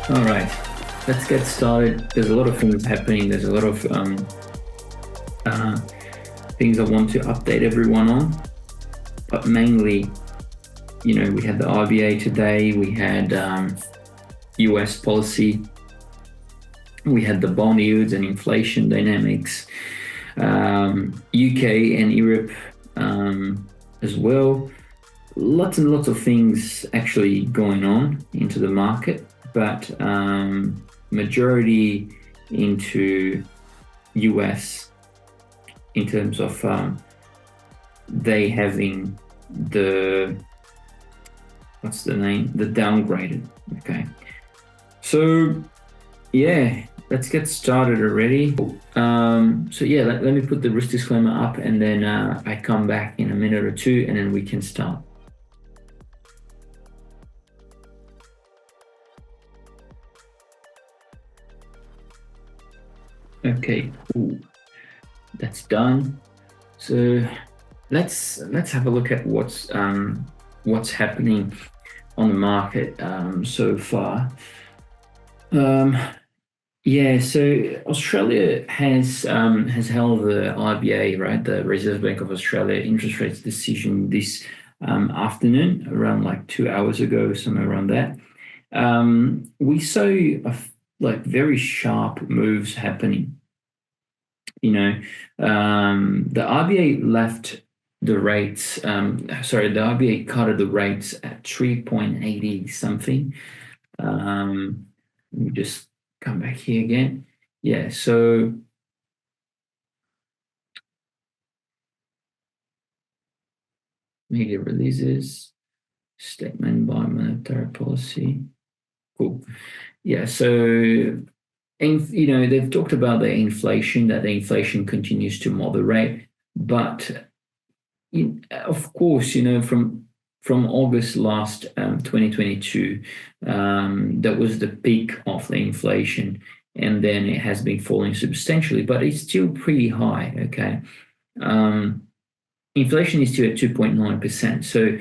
All right, let's get started. There's a lot of things happening. There's a lot of uh, things I want to update everyone on, but mainly, we had the RBA today. We had US policy. We had the bond yields and inflation dynamics. UK and Europe as well. Lots and lots of things actually going on into the market, but majority into US in terms of they having the downgraded. Okay, so yeah, let's get started already. So yeah, let me put the risk disclaimer up, and then I come back in a minute or two, and then we can start. Okay, cool. That's done. So let's have a look at what's happening on the market so far. Yeah, so Australia has held the RBA, right, the Reserve Bank of Australia interest rates decision this afternoon, around like 2 hours ago, somewhere around that. We saw very sharp moves happening. The RBA left the rates. The RBA cut the rates at 3.80 something. Let me just come back here again. Yeah, so media releases, statement by monetary policy. Cool. Yeah, so they've talked about the inflation, that the inflation continues to moderate, but of course, from August last 2022, that was the peak of the inflation, and then it has been falling substantially, but it's still pretty high. Okay, inflation is still at 2.9%, so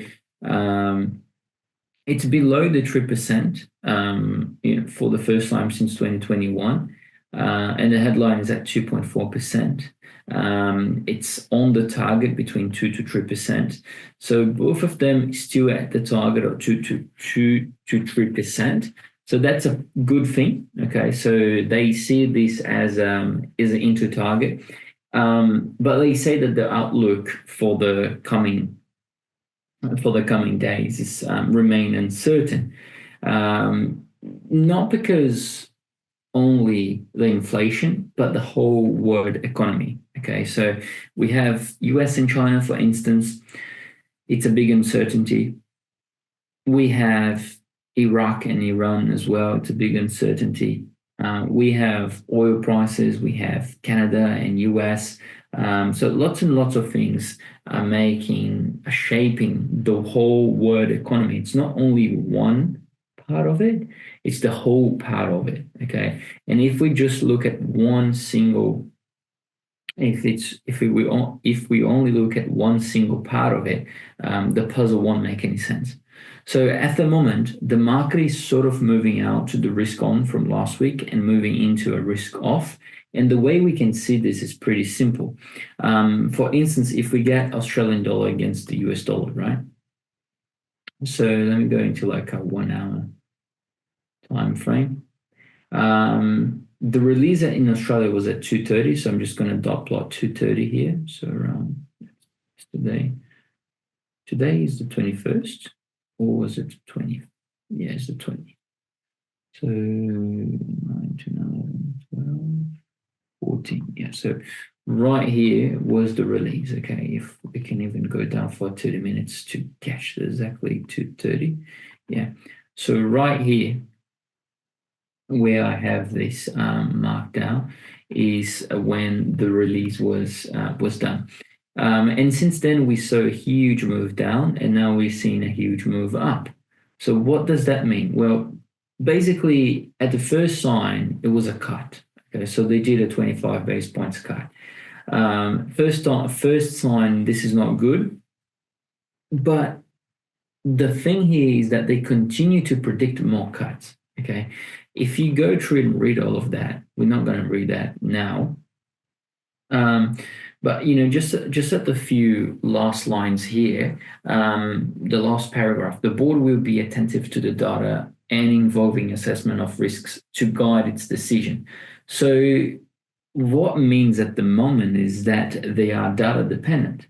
it's below the 3% for the first time since 2021, and the headline is at 2.4%. It's on the target between 2 to 3%. So both of them still at the target of 2 to 3%. So that's a good thing. Okay, so they see this as is an into target, but they say that the outlook for the coming days is remain uncertain, not because only the inflation, but the whole world economy. Okay, so we have US and China, for instance. It's a big uncertainty. We have Iraq and Iran as well. It's a big uncertainty. We have oil prices. We have Canada and US. So lots and lots of things are shaping the whole world economy. It's not only one part of it, it's the whole part of it. Okay, and if we just look at one single, if we only look at one single part of it, the puzzle won't make any sense. So at the moment, the market is sort of moving out to the risk on from last week and moving into a risk off. And the way we can see this is pretty simple. For instance, if we get Australian dollar against the US dollar, right? So let me go into like a 1 hour time frame. The release in Australia was at 2:30, so I'm just going to dot plot 2:30 here. So around today is the 21st, or was it 20? Yeah, it's the 20. So 9 to 9, 12, 14. Yeah, so right here was the release. Okay, if we can even go down for 30 minutes to catch exactly 2:30. Yeah, so right here, where I have this marked down, is when the release was done. And since then, we saw a huge move down, and now we're seeing a huge move up. So what does that mean? Well, basically, at the first sign, it was a cut. Okay, so they did a 25 base points cut. First sign, this is not good. But the thing here is that they continue to predict more cuts. Okay. If you go through and read all of that, we're not going to read that now. But just at the few last lines here, the last paragraph, the board will be attentive to the data and involving assessment of risks to guide its decision. So what means at the moment is that they are data dependent.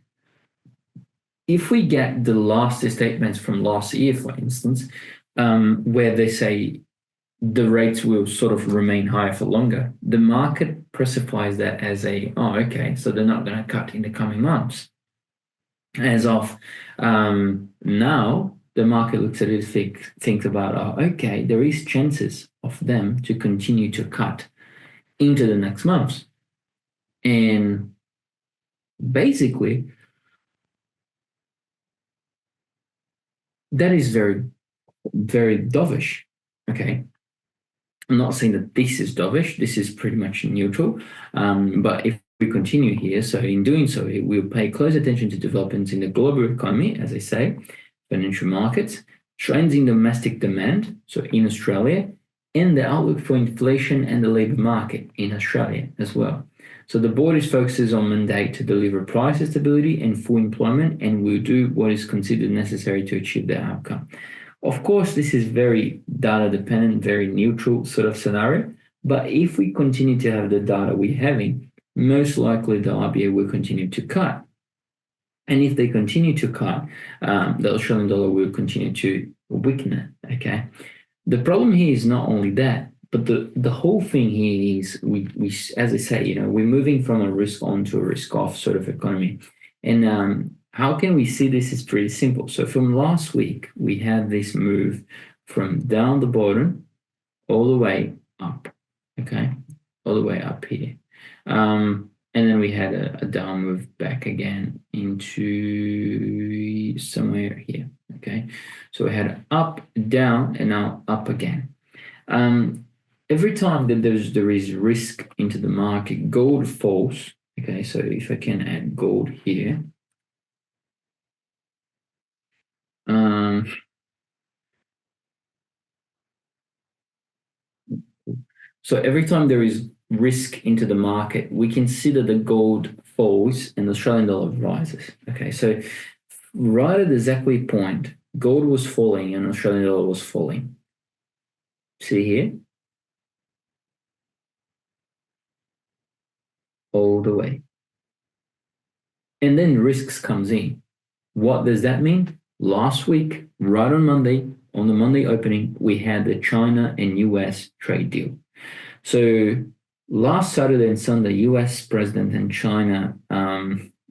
If we get the last statements from last year, for instance, where they say the rates will sort of remain higher for longer, the market classifies that as okay, so they're not going to cut in the coming months. As of now, the market looks at it, thinks about, okay, there is chances of them to continue to cut into the next months. And basically, that is very, very dovish. Okay. I'm not saying that this is dovish, this is pretty much neutral. But if we continue here, so in doing so, we'll pay close attention to developments in the global economy, as I say, financial markets, trends in domestic demand, so in Australia, and the outlook for inflation and the labor market in Australia as well. So the board is focuses on mandate to deliver price stability and full employment, and will do what is considered necessary to achieve that outcome. Of course, this is very data dependent, very neutral sort of scenario. But if we continue to have the data we're having, most likely the RBA will continue to cut. And if they continue to cut, the Australian dollar will continue to weaken. Okay. The problem here is not only that, but the whole thing here is we as I say, we're moving from a risk on to a risk off sort of economy. And how can we see this? Is pretty simple. So from last week, we had this move from down the bottom all the way up, okay, all the way up here. And then we had a down move back again into somewhere here, okay. So we had up, down, and now up again. Every time that there is risk into the market, gold falls, okay. So if I can add gold here. So every time there is risk into the market, we can see that the gold falls and the Australian dollar rises. Okay, so right at the exactly point, gold was falling and Australian dollar was falling. See here? All the way. And then risks comes in. What does that mean? Last week, right on Monday, on the Monday opening, we had the China and US trade deal. So last Saturday and Sunday, US president and China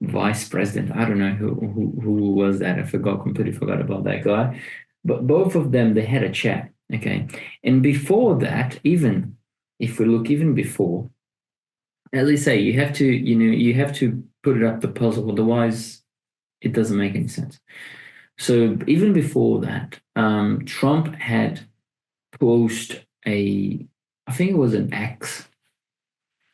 vice president, I don't know who was that. Completely forgot about that guy. But both of them, they had a chat, okay? And before that, even if we look even before, as I say, you have to put it up the puzzle, otherwise it doesn't make any sense. So even before that, Trump had posted I think it was an X,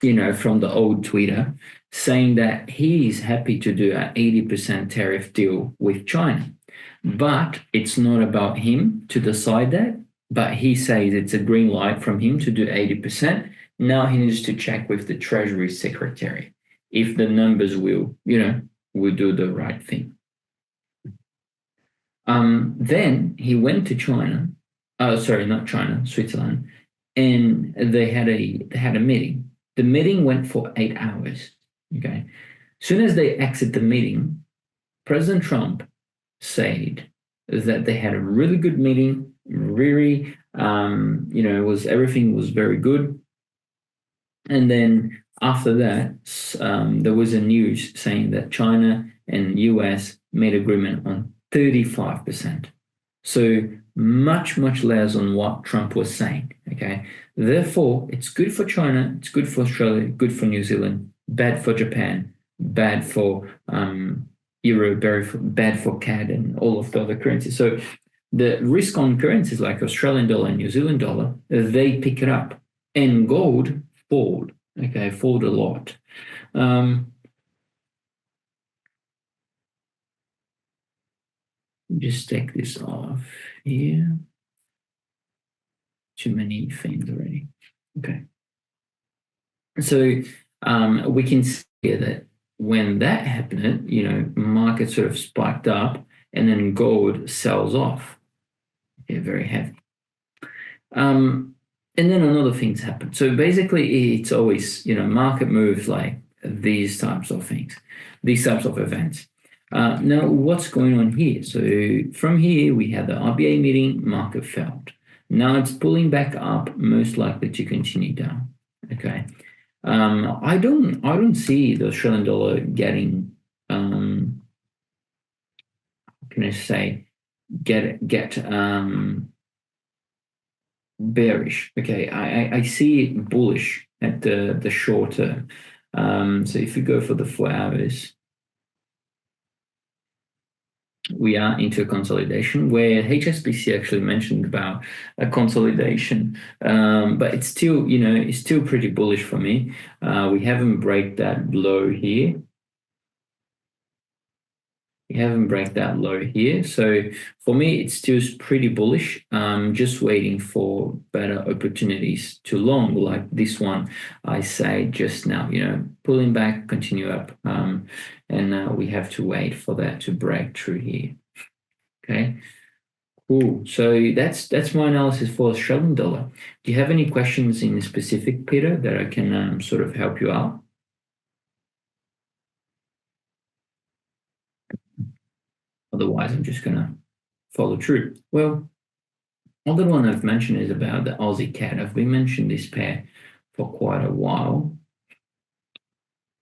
from the old Twitter, saying that he is happy to do an 80% tariff deal with China. But it's not about him to decide that, but he says it's a green light from him to do 80%. Now he needs to check with the Treasury Secretary if the numbers will do the right thing. Then he went to China, sorry, not China, Switzerland, and they had a meeting. The meeting went for 8 hours. Okay. As soon as they exit the meeting, President Trump said that they had a really good meeting, really, everything was very good. And then after that, there was a news saying that China and US made agreement on 35%. So much, much less on what Trump was saying. Okay. Therefore, it's good for China, it's good for Australia, good for New Zealand, bad for Japan, bad for Euro, bad for CAD and all of the other currencies. So the risk on currencies like Australian dollar and New Zealand dollar, they pick it up. And gold fall a lot. Just take this off here. too many things already. Okay. So we can see here that when that happened, market sort of spiked up and then gold sells off. Okay, very heavy. And then another things happen. So basically it's always, market moves like these types of things, these types of events. Now, what's going on here? So from here, we had the RBA meeting, market fell. Now it's pulling back up, most likely to continue down. Okay. I don't see the Australian dollar getting, how can I say, get bearish. Okay, I see it bullish at the short term. So if you go for the 4 hours, we are into a consolidation where HSBC actually mentioned about a consolidation, but it's still, it's still pretty bullish for me. We haven't break that low here. We haven't break that low here. So for me, it's still pretty bullish. Just waiting for better opportunities to long, like this one I say just now, pulling back, continue up. And we have to wait for that to break through here. Okay. Cool. So that's my analysis for Australian dollar. Do you have any questions in specific, Peter, that I can sort of help you out? Otherwise, I'm just going to follow through. Well, other one I've mentioned is about the Aussie CAD. I've been mentioning this pair for quite a while,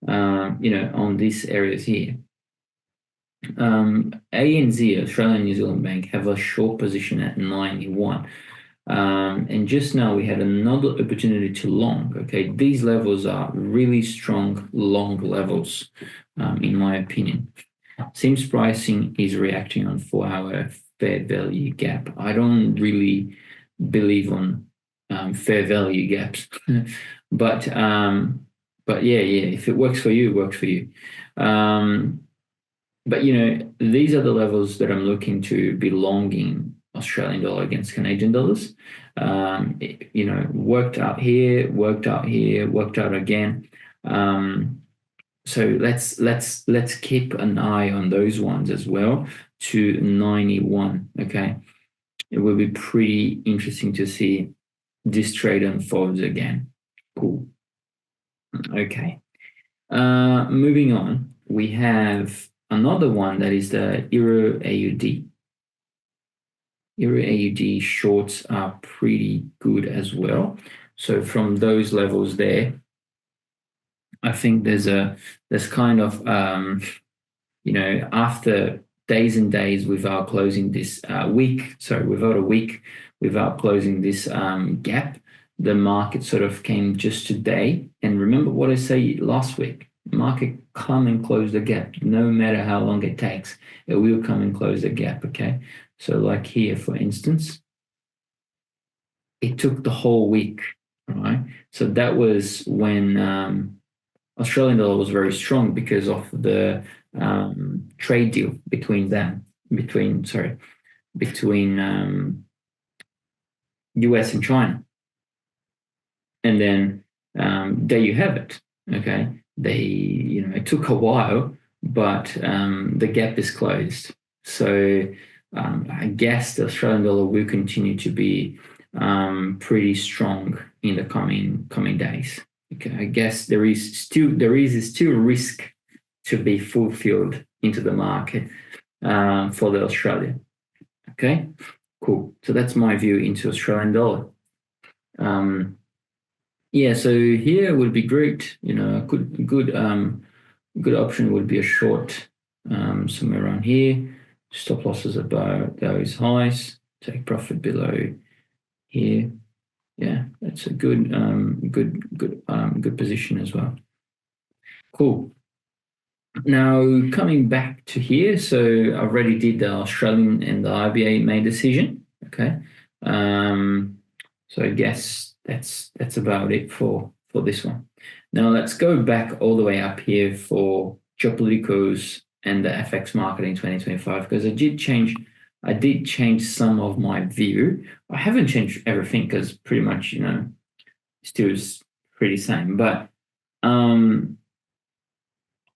on these areas here. ANZ, Australian New Zealand Bank, have a short position at 91. And just now we had another opportunity to long. Okay, these levels are really strong long levels, in my opinion. Seems pricing is reacting on 4-hour fair value gap. I don't really believe on fair value gaps, but yeah, if it works for you, it works for you. But these are the levels that I'm looking to be longing Australian dollar against Canadian dollars. Worked out here, worked out here, worked out again. So let's keep an eye on those ones as well to 91. Okay, it will be pretty interesting to see this trade unfolds again. Cool. Okay. Moving on, we have another one that is the Euro AUD. Euro AUD shorts are pretty good as well. So from those levels there, I think there's kind of, after days and days without closing this without a week, without closing this gap, the market sort of came just today. And remember what I say last week, market come and close the gap. No matter how long it takes, it will come and close the gap, okay? So like here, for instance, it took the whole week, right? So that was when Australian dollar was very strong because of the trade deal between US and China. And then there you have it. Okay, it took a while, but the gap is closed. So I guess the Australian dollar will continue to be pretty strong in the coming days. Okay, I guess there is still risk to be fulfilled into the market for the Australia. Okay, cool. So that's my view into Australian dollar. Yeah, so here would be great. A good option would be a short somewhere around here. Stop losses above those highs. Take profit below here. Yeah, that's a good position as well. Cool. Now coming back to here, so I already did the Australian and the RBA main decision. Okay, so I guess that's about it for this one. Now let's go back all the way up here for geopoliticals and the FX market in 2025, because I did change I did change some of my view. I haven't changed everything because pretty much, still is pretty same. But I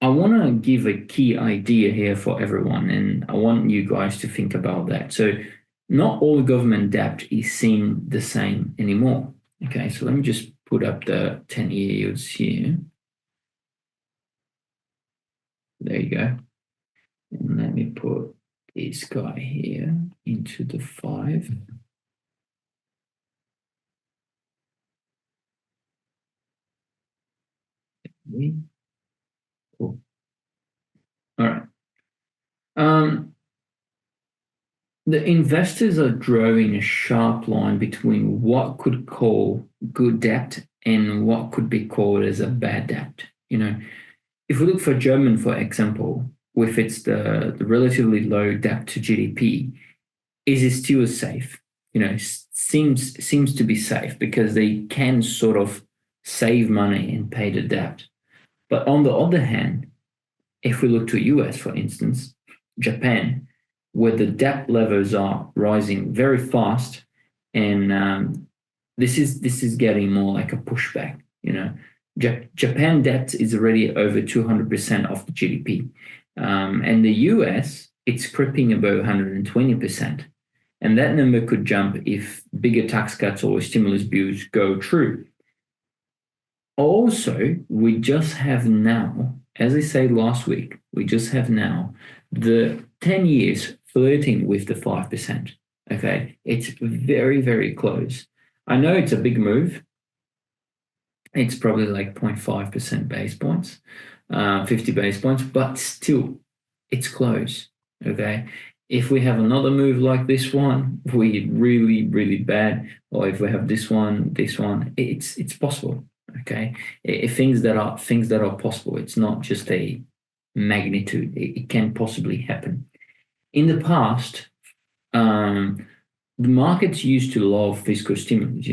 want to give a key idea here for everyone, and I want you guys to think about that. So, not all government debt is seen the same anymore. Okay, so let me just put up the 10-year yields here. There you go. And let me put this guy here into the 5. Cool. All right. The investors are drawing a sharp line between what could call good debt and what could be called as a bad debt. If we look for German, for example, with its the relatively low debt to GDP, is it still safe? Seems to be safe because they can sort of save money and pay the debt. But on the other hand, if we look to US, for instance, Japan, where the debt levels are rising very fast, and this is getting more like a pushback. Japan debt is already over 200% of the GDP, and the US it's creeping above 120%, and that number could jump if bigger tax cuts or stimulus bills go through. Also, we just have now, as I said last week, we just have now the 10 years flirting with the 5%. Okay, it's very, very close. I know it's a big move. It's probably like 0.5% base points, 50 base points, but still, it's close. Okay, if we have another move like this one, we really, really bad, or if we have this one, it's possible. Okay, things that are possible. It's not just a magnitude. It can possibly happen. In the past, the markets used to love fiscal stimulus.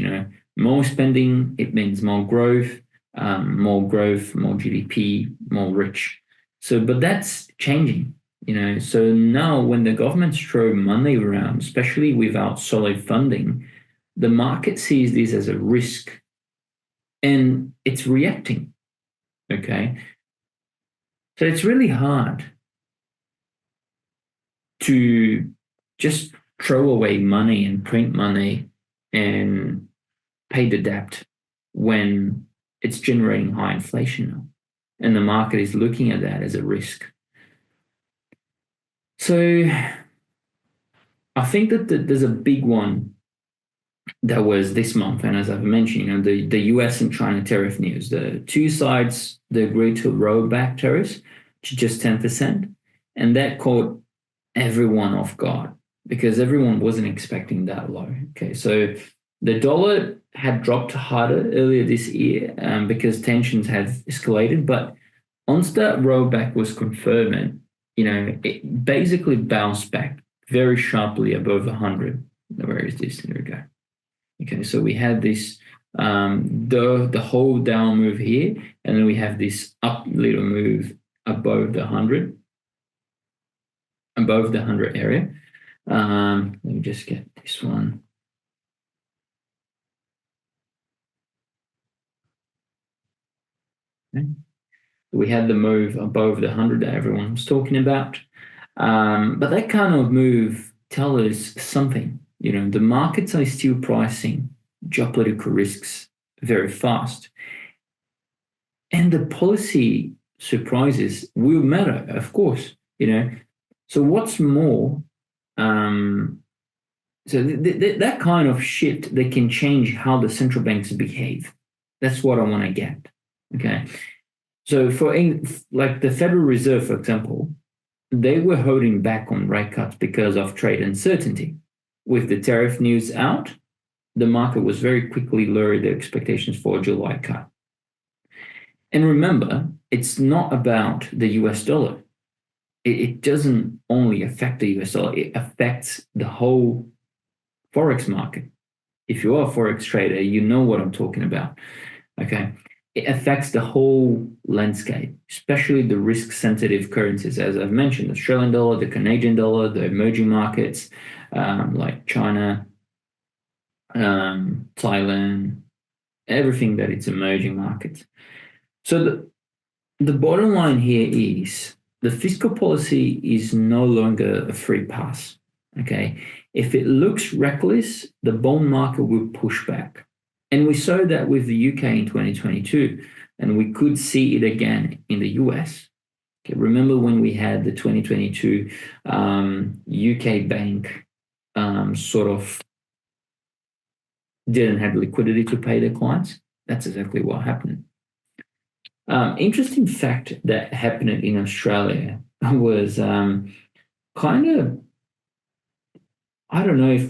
More spending, it means more growth, more GDP, more rich. But that's changing. So now when the governments throw money around, especially without solid funding, the market sees this as a risk, and it's reacting. Okay, so it's really hard to just throw away money and print money and pay the debt when it's generating high inflation now, and the market is looking at that as a risk. So I think that there's a big one that was this month, and as I've mentioned, the US and China tariff news. The two sides they agreed to roll back tariffs to just 10%, and that caught everyone off guard because everyone wasn't expecting that low. Okay, so the dollar had dropped harder earlier this year because tensions had escalated, but once that rollback was confirmed, it basically bounced back very sharply above 100. Where is this? There we go. Okay, so we had this the whole down move here, and then we have this up little move above the 100 area. Let me just get this one. Okay. We had the move above the 100 that everyone was talking about. But that kind of move tells us something. The markets are still pricing geopolitical risks very fast. And the policy surprises will matter, of course. So what's more, that kind of shift, they can change how the central banks behave. That's what I want to get. Okay. So like the Federal Reserve, for example, they were holding back on rate cuts because of trade uncertainty. With the tariff news out, the market was very quickly lowered their expectations for a July cut. And remember, it's not about the US dollar. It doesn't only affect the US dollar, it affects the whole Forex market. If you are a Forex trader, you know what I'm talking about. Okay. it affects the whole landscape, especially the risk-sensitive currencies, as I've mentioned, the Australian dollar, the Canadian dollar, the emerging markets like China, Thailand, everything that it's emerging markets. So the bottom line here is the fiscal policy is no longer a free pass. Okay, if it looks reckless, the bond market will push back. And we saw that with the UK in 2022, and we could see it again in the US. Okay, remember when we had the 2022 UK bank sort of didn't have liquidity to pay their clients? That's exactly what happened. Interesting fact that happened in Australia was kind of, I don't know if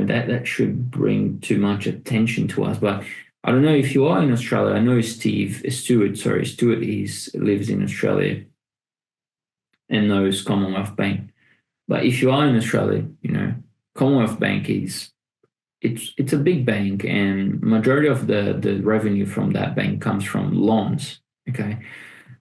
that should bring too much attention to us, but I don't know if you are in Australia. I know Stuart lives in Australia and knows Commonwealth Bank. But if you are in Australia, Commonwealth Bank it's a big bank, and majority of the revenue from that bank comes from loans. Okay.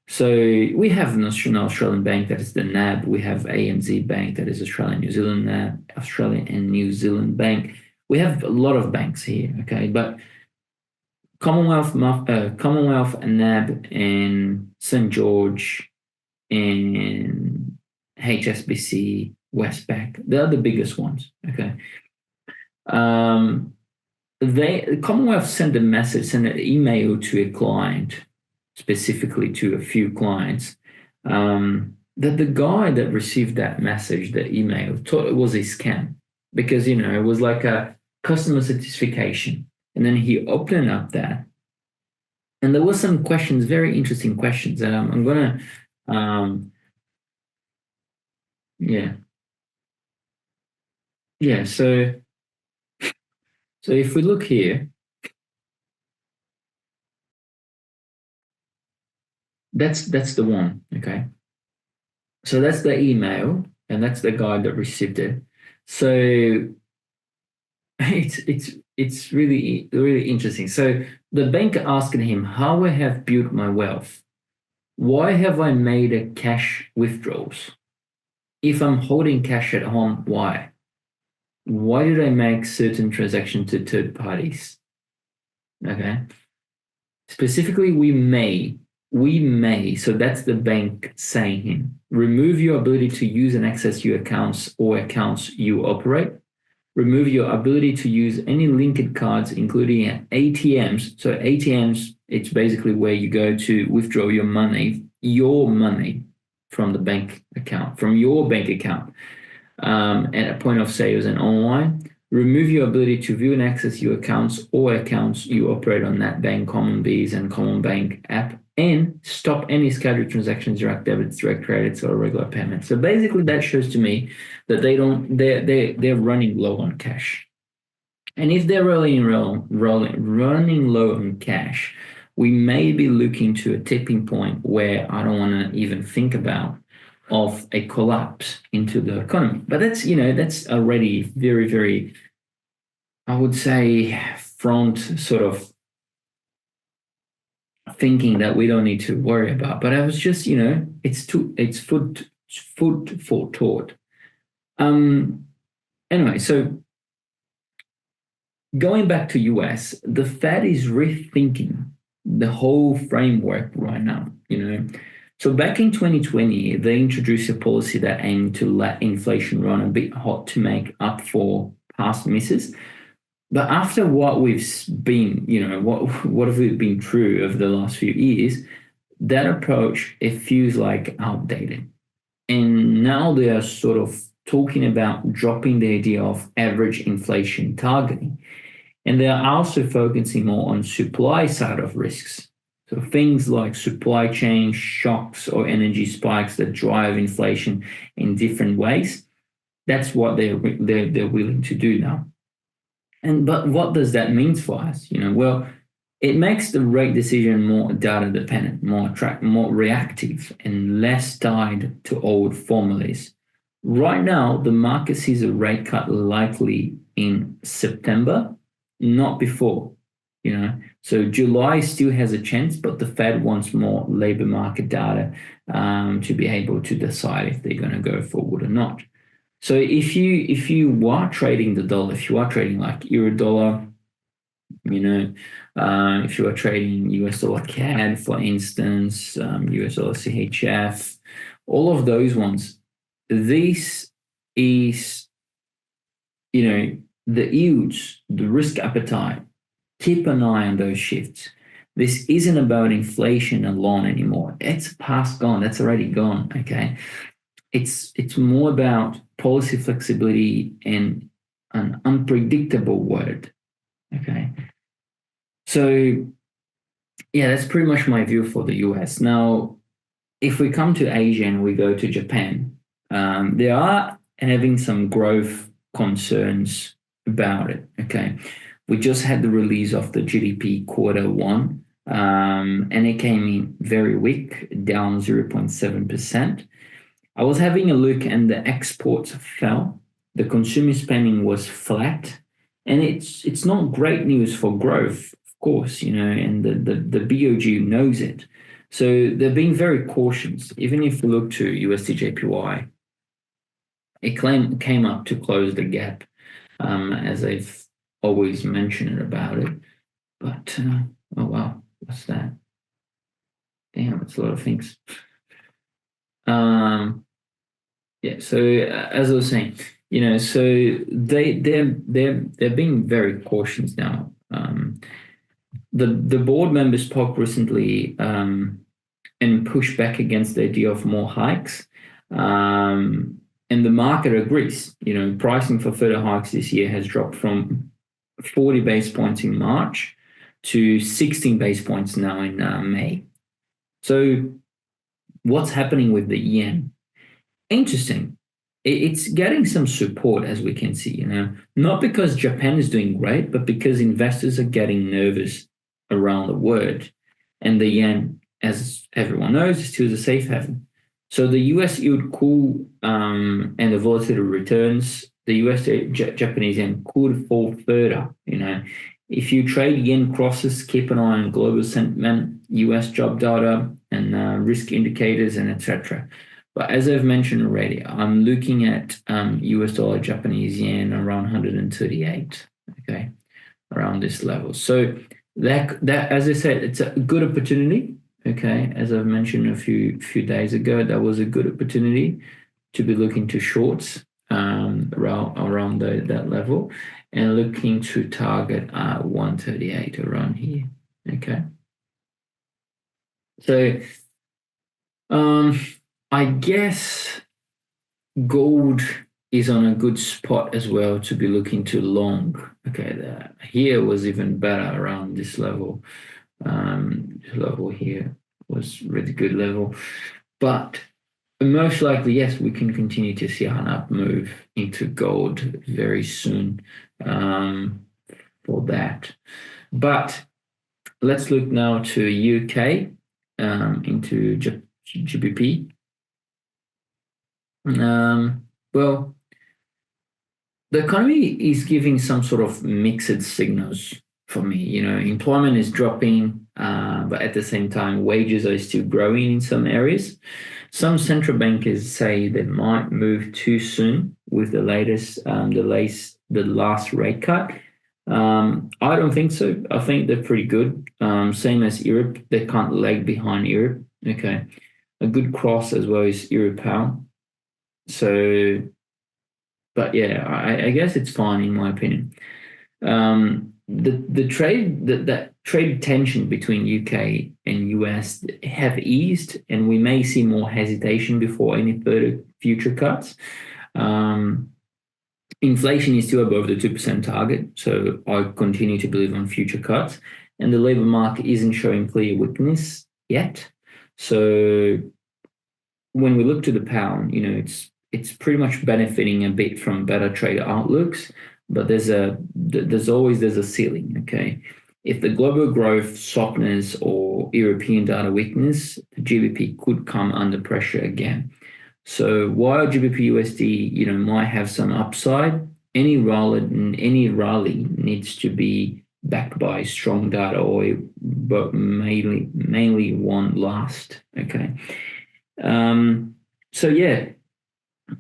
So we have an Australian bank that is the NAB. We have ANZ Bank that is Australian New Zealand NAB, Australian and New Zealand Bank. We have a lot of banks here, okay? But Commonwealth and NAB and St. George and HSBC, Westpac, they're the biggest ones, okay? Commonwealth sent an email to a client, specifically to a few clients, that the guy that received that message, the email, thought it was a scam because, it was like a customer certification. And then he opened up that. And there were some questions, very interesting questions that I'm going to, yeah. So if we look here, that's the one, okay? So that's the email, and that's the guy that received it. So it's really, really interesting. So the banker asking him, how I have built my wealth. Why have I made a cash withdrawals? If I'm holding cash at home, why? Why did I make certain transactions to third parties? Okay. Specifically, we may, so that's the bank saying, remove your ability to use and access your accounts or accounts you operate. Remove your ability to use any linked cards, including ATMs. So ATMs, it's basically where you go to withdraw your money from the bank account, from your bank account, at a point of sales and online. Remove your ability to view and access your accounts or accounts you operate on NetBank, CommonBiz, and Common Bank app, and stop any scheduled transactions, direct debits, direct credits, or regular payments. So basically, that shows to me that they're running low on cash. And if they're running low on cash, we may be looking to a tipping point where I don't want to even think about of a collapse into the economy. But that's already very, very, I would say, front sort of thinking that we don't need to worry about. But I was just, it's food for thought. Anyway, so going back to US, the Fed is rethinking the whole framework right now, So back in 2020, they introduced a policy that aimed to let inflation run a bit hot to make up for past misses. But after what we've been, what have we been through over the last few years, that approach, it feels like outdated. And now they are sort of talking about dropping the idea of average inflation targeting. And they are also focusing more on supply side of risks. So things like supply chain shocks or energy spikes that drive inflation in different ways, that's what they're willing to do now. But what does that mean for us? Well, it makes the rate decision more data dependent, more reactive, and less tied to old formulas. Right now, the market sees a rate cut likely in September, not before. So July still has a chance, but the Fed wants more labor market data to be able to decide if they're going to go forward or not. So if you are trading the dollar, if you are trading like euro dollar, if you are trading US dollar CAD, for instance, US dollar CHF, all of those ones, this is, the yields, the risk appetite. Keep an eye on those shifts. This isn't about inflation alone anymore. It's past gone. That's already gone. Okay. It's more about policy flexibility and an unpredictable world. Okay. So yeah, that's pretty much my view for the US. Now, if we come to Asia and we go to Japan, they are having some growth concerns about it. Okay. We just had the release of the GDP quarter one, and it came in very weak, down 0.7%. I was having a look and the exports fell. The consumer spending was flat. And it's not great news for growth, of course, and the BOG knows it. So they're being very cautious. Even if you look to USD JPY, it came up to close the gap, as I've always mentioned about it. But, oh wow, what's that? Damn, it's a lot of things. Yeah, so as I was saying, so they're being very cautious now. The board members spoke recently and pushed back against the idea of more hikes. And the market agrees. Pricing for further hikes this year has dropped from 40 base points in March to 16 base points now in May. So what's happening with the yen? Interesting. It's getting some support, as we can see, not because Japan is doing great, but because investors are getting nervous around the world. And the yen, as everyone knows, is still a safe haven. So the US yield cool and the volatile returns, the US Japanese yen could fall further. If you trade yen crosses, keep an eye on global sentiment, US job data, and risk indicators, and etc. But as I've mentioned already, I'm looking at US dollar Japanese yen around 138, okay, around this level. So that as I said, it's a good opportunity, okay. As I've mentioned a few days ago, that was a good opportunity to be looking to shorts around that level and looking to target 138 around here, okay. So I guess gold is on a good spot as well to be looking to long. Okay, here was even better around this level. This level here was really good level. But most likely, yes, we can continue to see an up move into gold very soon for that. But let's look now to UK, into GBP. Well, the economy is giving some sort of mixed signals for me. Employment is dropping, but at the same time, wages are still growing in some areas. Some central bankers say they might move too soon with the last rate cut. I don't think so. I think they're pretty good. Same as Europe, they can't lag behind Europe. Okay, a good cross as well as Euro pound. So, but yeah, I guess it's fine in my opinion. The trade tension between UK and US have eased, and we may see more hesitation before any further future cuts. Inflation is still above the 2% target, so I continue to believe on future cuts, and the labor market isn't showing clear weakness yet. So when we look to the pound, it's pretty much benefiting a bit from better trade outlooks, but there's always a ceiling. Okay, if the global growth softness or European data weakness, the GBP could come under pressure again. So while GBP USD, might have some upside, any rally needs to be backed by strong data, but mainly one last. Okay. So yeah,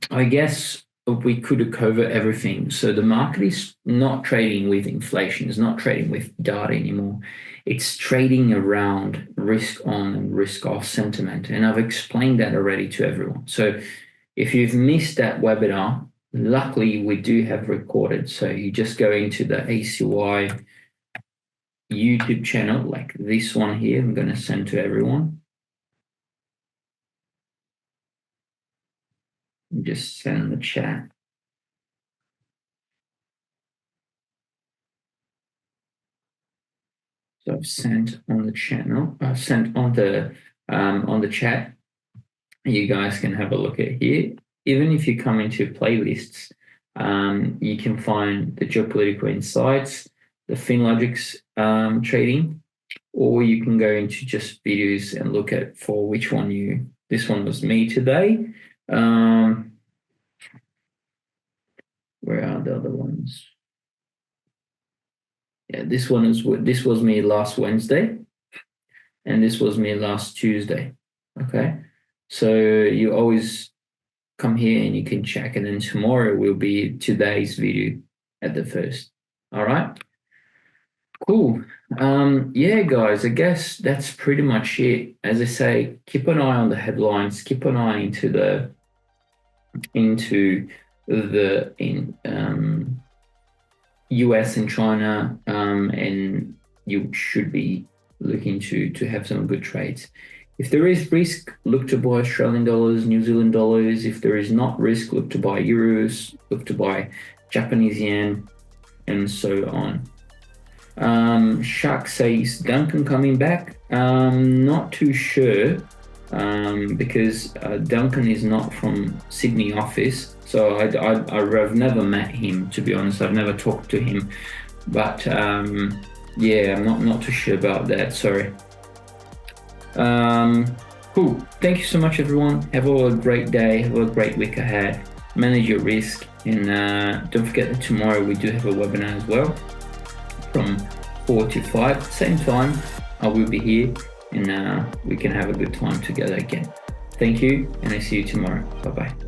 I guess we could cover everything. So the market is not trading with inflation, it's not trading with data anymore. It's trading around risk on and risk off sentiment. And I've explained that already to everyone. So if you've missed that webinar, luckily we do have recorded. So you just go into the ACY YouTube channel, like this one here, I'm going to send to everyone. Just send in the chat. So I've sent on the channel. I've sent on the chat. You guys can have a look at here. Even if you come into playlists, you can find the geopolitical insights, the FinLogix trading, or you can go into just videos and look at for which one you. This one was me today. Where are the other ones? Yeah, this was me last Wednesday, and this was me last Tuesday. Okay, so you always come here and you can check, and then tomorrow will be today's video at the first. All right, cool. Yeah, guys, I guess that's pretty much it. As I say, keep an eye on the headlines, keep an eye into the US and China, and you should be looking to have some good trades. If there is risk, look to buy Australian dollars, New Zealand dollars. If there is not risk, look to buy euros, look to buy Japanese yen, and so on. Shark says Duncan coming back. Not too sure, because Duncan is not from Sydney office, so I've never met him, to be honest. I've never talked to him, but yeah, I'm not too sure about that. Sorry. Cool. Thank you so much, everyone. Have a great day. Have a great week ahead. Manage your risk, and don't forget that tomorrow we do have a webinar as well from 4 to 5, same time. I will be here, and we can have a good time together again. Thank you, and I see you tomorrow. Bye-bye.